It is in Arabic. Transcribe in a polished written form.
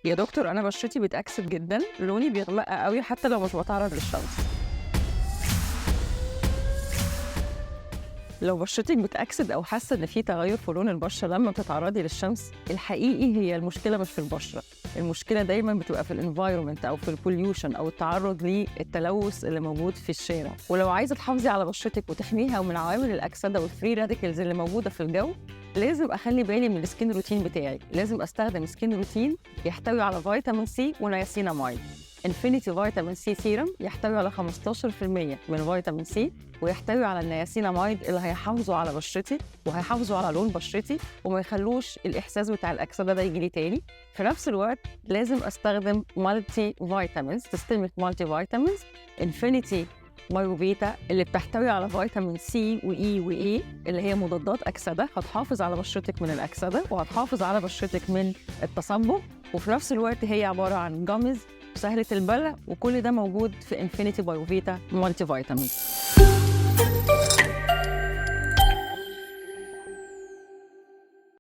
يا دكتور انا بشرتي بتأكسد جدا، لوني بيغمق قوي حتى لو مش بتعرض للشمس. لو بشرتك بتأكسد او حاسه ان في تغير في لون البشره لما بتتعرضي للشمس، الحقيقي هي المشكله مش في البشره. المشكله دايما بتبقى في الانفايرمنت او في البوليوشن او التعرض للتلوث اللي موجود في الشارع. ولو عايزه تحافظي على بشرتك وتحميها من عوامل الاكسده والفري راديكلز اللي موجوده في الجو، لازم اخلي بالي من السكين روتين بتاعي. لازم استخدم سكين روتين يحتوي على فيتامين سي ونياسيناميد. انفينيتي فيتامين سي سيرم يحتوي على 15% من فيتامين سي، ويحتوي على النياسيناميد اللي هيحافظوا على بشرتي وهيحافظوا على لون بشرتي وما يخلوش الاحساس بتاع الاكسده ده يجي لي تاني. في نفس الوقت لازم استخدم مالتي فيتامينز، سيستميك مالتي فيتامينز، انفينيتي مايوفيتا اللي بتحتوي على فيتامين سي واي واي اللي هي مضادات اكسده، هتحافظ على بشرتك من الاكسده وهتحافظ على بشرتك من التصبغ. وفي نفس الوقت هي عباره عن جامز سهله البلع، وكل ده موجود في انفينيتي بايوفيتا مالتي فيتامين.